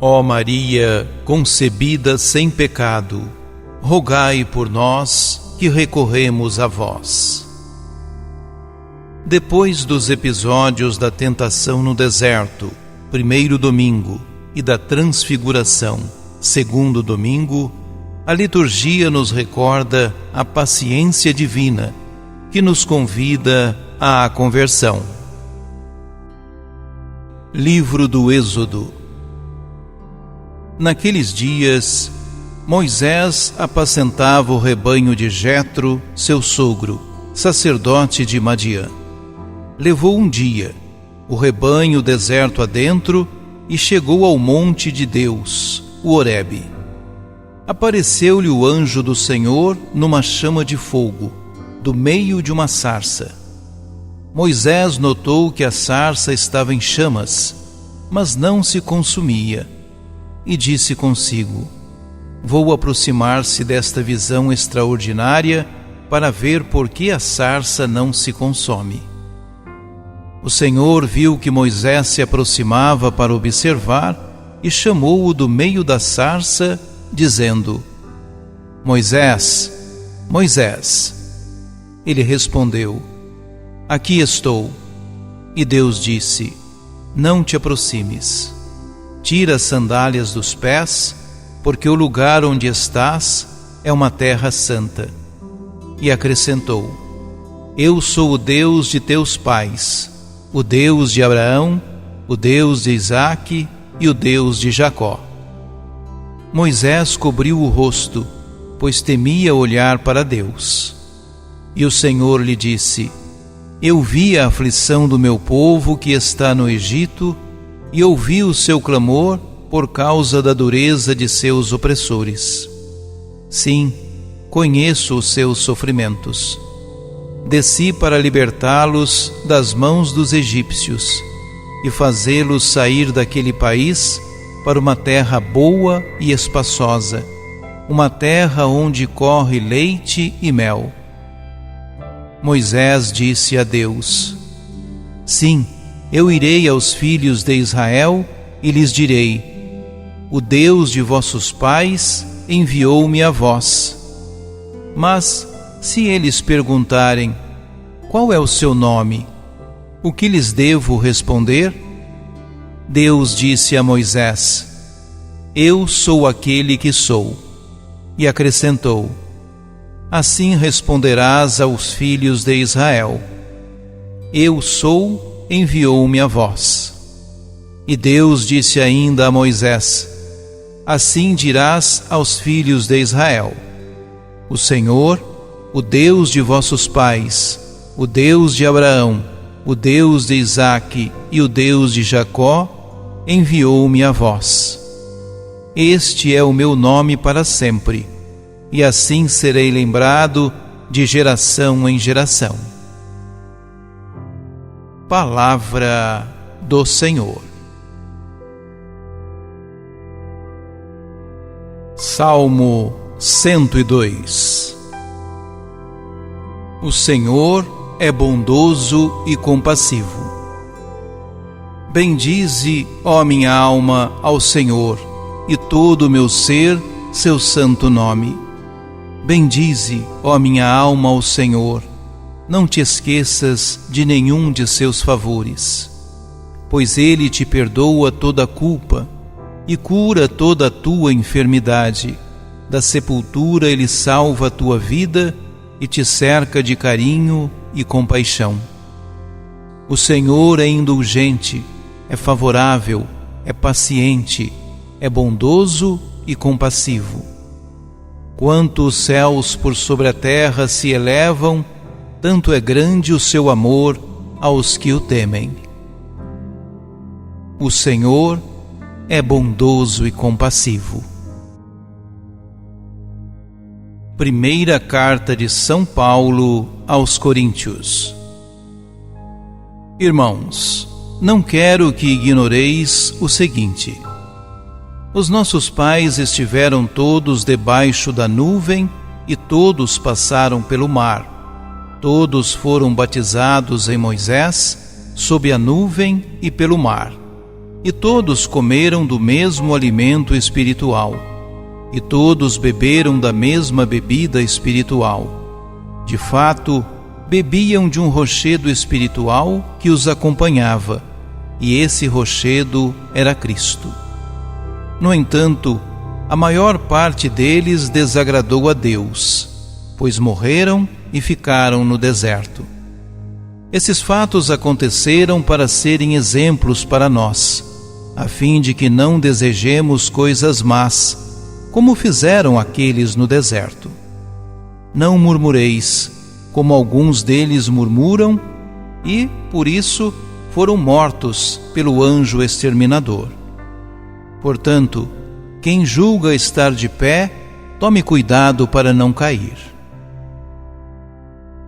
Ó Maria, concebida sem pecado, rogai por nós que recorremos a vós. Depois dos episódios da tentação no deserto, primeiro domingo, e da transfiguração, segundo domingo, a liturgia nos recorda a paciência divina que nos convida à conversão. Livro do Êxodo. Naqueles dias, Moisés apacentava o rebanho de Jetro, seu sogro, sacerdote de Madiã. Levou um dia, o rebanho deserto adentro, e chegou ao monte de Deus, o Horebe. Apareceu-lhe o anjo do Senhor numa chama de fogo, do meio de uma sarça. Moisés notou que a sarça estava em chamas, mas não se consumia, e disse consigo: vou aproximar-se desta visão extraordinária para ver por que a sarça não se consome. O Senhor viu que Moisés se aproximava para observar e chamou-o do meio da sarça, dizendo: Moisés, Moisés. Ele respondeu: aqui estou. E Deus disse: não te aproximes. Tira as sandálias dos pés, porque o lugar onde estás é uma terra santa. E acrescentou: eu sou o Deus de teus pais, o Deus de Abraão, o Deus de Isaque e o Deus de Jacó. Moisés cobriu o rosto, pois temia olhar para Deus. E o Senhor lhe disse: eu vi a aflição do meu povo que está no Egito, e ouvi o seu clamor por causa da dureza de seus opressores. Sim, conheço os seus sofrimentos. Desci para libertá-los das mãos dos egípcios e fazê-los sair daquele país para uma terra boa e espaçosa, uma terra onde corre leite e mel. Moisés disse a Deus: sim, eu irei aos filhos de Israel e lhes direi: o Deus de vossos pais enviou-me a vós. Mas se eles perguntarem: qual é o seu nome? O que lhes devo responder? Deus disse a Moisés: eu sou aquele que sou. E acrescentou: assim responderás aos filhos de Israel: eu sou, enviou-me a vós. E Deus disse ainda a Moisés: assim dirás aos filhos de Israel: o Senhor, o Deus de vossos pais, o Deus de Abraão, o Deus de Isaque e o Deus de Jacó, enviou-me a vós. Este é o meu nome para sempre, e assim serei lembrado de geração em geração. Palavra do Senhor. Salmo 102. O Senhor é bondoso e compassivo. Bendize, ó minha alma, ao Senhor, e todo o meu ser, seu santo nome. Bendize, ó minha alma, ao Senhor. Não te esqueças de nenhum de seus favores, pois Ele te perdoa toda a culpa e cura toda a tua enfermidade. Da sepultura Ele salva a tua vida e te cerca de carinho e compaixão. O Senhor é indulgente, é favorável, é paciente, é bondoso e compassivo. Quanto os céus por sobre a terra se elevam, tanto é grande o seu amor aos que o temem. O Senhor é bondoso e compassivo. Primeira carta de São Paulo aos Coríntios. Irmãos, não quero que ignoreis o seguinte: os nossos pais estiveram todos debaixo da nuvem e todos passaram pelo mar. Todos foram batizados em Moisés, sob a nuvem e pelo mar. E todos comeram do mesmo alimento espiritual, e todos beberam da mesma bebida espiritual. De fato, bebiam de um rochedo espiritual que os acompanhava, e esse rochedo era Cristo. No entanto, a maior parte deles desagradou a Deus, pois morreram e ficaram no deserto. Esses fatos aconteceram para serem exemplos para nós, a fim de que não desejemos coisas más, como fizeram aqueles no deserto. Não murmureis, como alguns deles murmuram, e, por isso, foram mortos pelo anjo exterminador. Portanto, quem julga estar de pé, tome cuidado para não cair.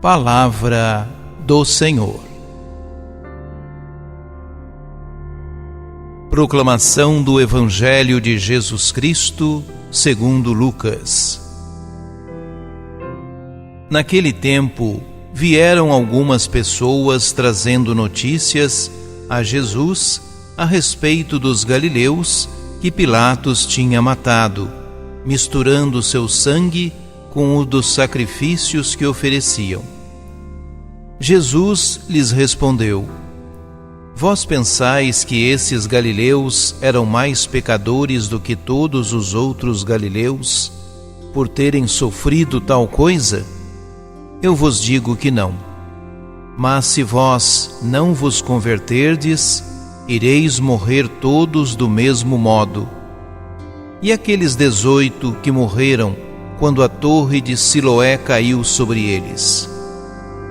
Palavra do Senhor. Proclamação do Evangelho de Jesus Cristo, segundo Lucas. Naquele tempo, vieram algumas pessoas trazendo notícias a Jesus a respeito dos galileus que Pilatos tinha matado, misturando seu sangue com o dos sacrifícios que ofereciam. Jesus lhes respondeu: Vós pensais que esses galileus eram mais pecadores do que todos os outros galileus, por terem sofrido tal coisa? Eu vos digo que não. Mas se vós não vos converterdes, ireis morrer todos do mesmo modo. E aqueles 18 que morreram quando a torre de Siloé caiu sobre eles?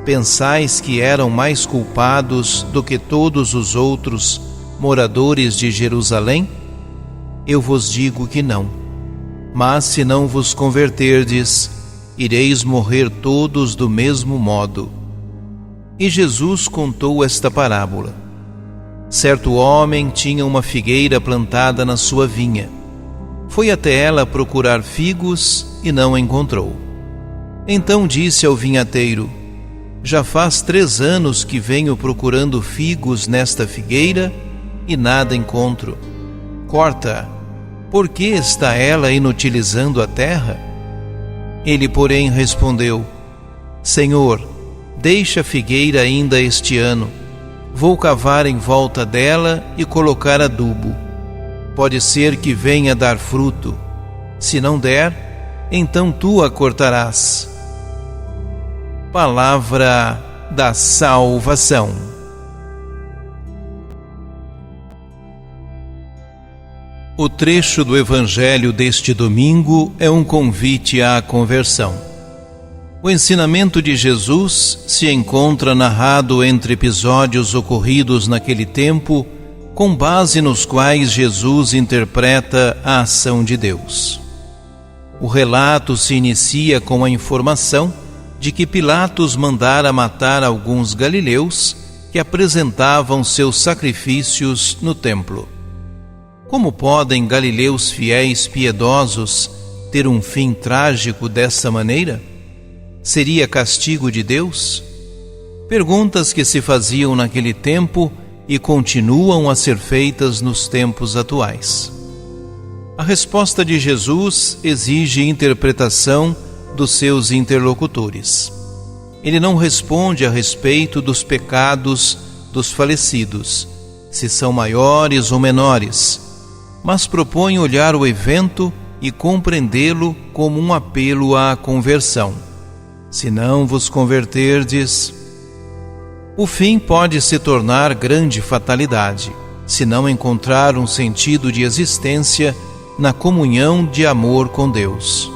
Pensais que eram mais culpados do que todos os outros moradores de Jerusalém? Eu vos digo que não. Mas se não vos converterdes, ireis morrer todos do mesmo modo. E Jesus contou esta parábola. Certo homem tinha uma figueira plantada na sua vinha. Foi até ela procurar figos e não encontrou. Então disse ao vinhateiro: Já faz 3 anos que venho procurando figos nesta figueira e nada encontro. Corta-a. Por que está ela inutilizando a terra? Ele, porém, respondeu: Senhor, deixa a figueira ainda este ano. Vou cavar em volta dela e colocar adubo. Pode ser que venha dar fruto. Se não der, então tu a cortarás. Palavra da salvação. O trecho do Evangelho deste domingo é um convite à conversão. O ensinamento de Jesus se encontra narrado entre episódios ocorridos naquele tempo, com base nos quais Jesus interpreta a ação de Deus. O relato se inicia com a informação de que Pilatos mandara matar alguns galileus que apresentavam seus sacrifícios no templo. Como podem galileus fiéis piedosos ter um fim trágico dessa maneira? Seria castigo de Deus? Perguntas que se faziam naquele tempo e continuam a ser feitas nos tempos atuais. A resposta de Jesus exige interpretação dos seus interlocutores. Ele não responde a respeito dos pecados dos falecidos, se são maiores ou menores, mas propõe olhar o evento e compreendê-lo como um apelo à conversão. Se não vos converterdes, o fim pode se tornar grande fatalidade, se não encontrar um sentido de existência na comunhão de amor com Deus.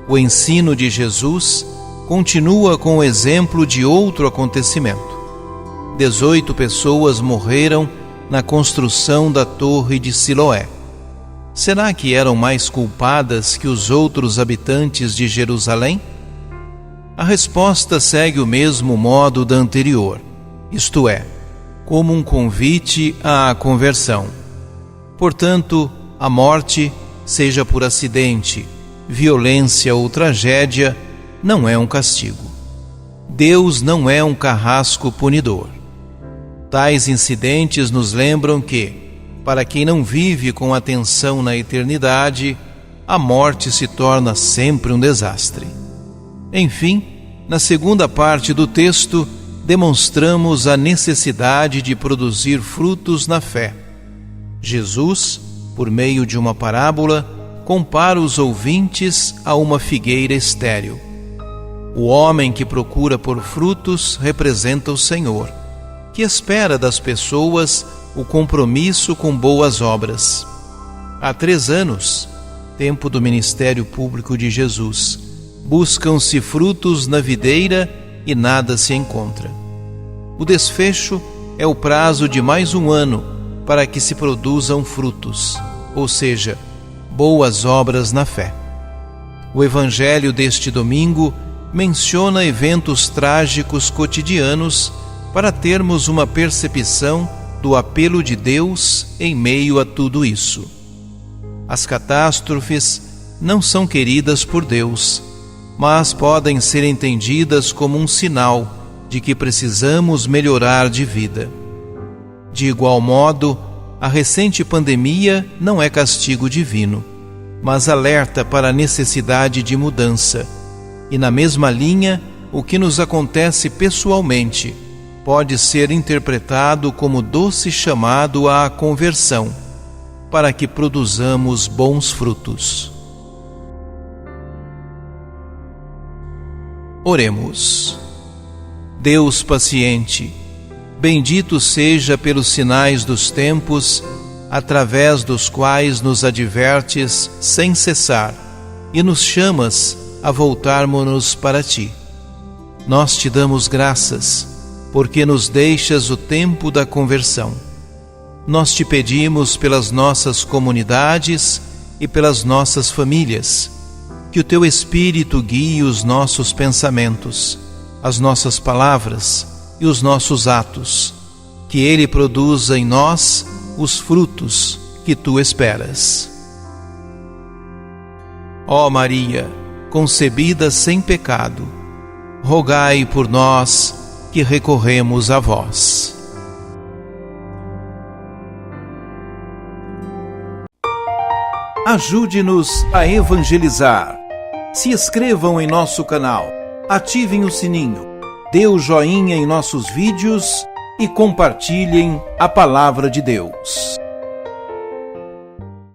O ensino de Jesus continua com o exemplo de outro acontecimento. 18 pessoas morreram na construção da torre de Siloé. Será que eram mais culpadas que os outros habitantes de Jerusalém? A resposta segue o mesmo modo da anterior, isto é, como um convite à conversão. Portanto, a morte, seja por acidente, violência ou tragédia, não é um castigo. Deus não é um carrasco punidor. Tais incidentes nos lembram que, Para quem não vive com atenção na eternidade, a morte se torna sempre um desastre. Enfim, na segunda parte do texto, demonstramos a necessidade de produzir frutos na fé. Jesus, por meio de uma parábola, compara os ouvintes a uma figueira estéril. O homem que procura por frutos representa o Senhor, que espera das pessoas o compromisso com boas obras. Há 3 anos, tempo do ministério público de Jesus, buscam-se frutos na videira e nada se encontra. O desfecho é o prazo de mais 1 ano para que se produzam frutos, ou seja, boas obras na fé. O evangelho deste domingo menciona eventos trágicos cotidianos para termos uma percepção do apelo de Deus em meio a tudo isso. As catástrofes não são queridas por Deus, mas podem ser entendidas como um sinal de que precisamos melhorar de vida. De igual modo, a recente pandemia não é castigo divino, mas alerta para a necessidade de mudança. E na mesma linha, o que nos acontece pessoalmente pode ser interpretado como doce chamado à conversão, para que produzamos bons frutos. Oremos. Deus paciente, bendito seja pelos sinais dos tempos, através dos quais nos advertes sem cessar e nos chamas a voltarmos-nos para Ti. Nós te damos graças, porque nos deixas o tempo da conversão. Nós te pedimos pelas nossas comunidades e pelas nossas famílias, que o Teu Espírito guie os nossos pensamentos, as nossas palavras e os nossos atos, que Ele produza em nós os frutos que Tu esperas. Ó Maria, concebida sem pecado, rogai por nós que recorremos a vós. Ajude-nos a evangelizar. Se inscrevam em nosso canal, ativem o sininho, dê o joinha em nossos vídeos e compartilhem a palavra de Deus.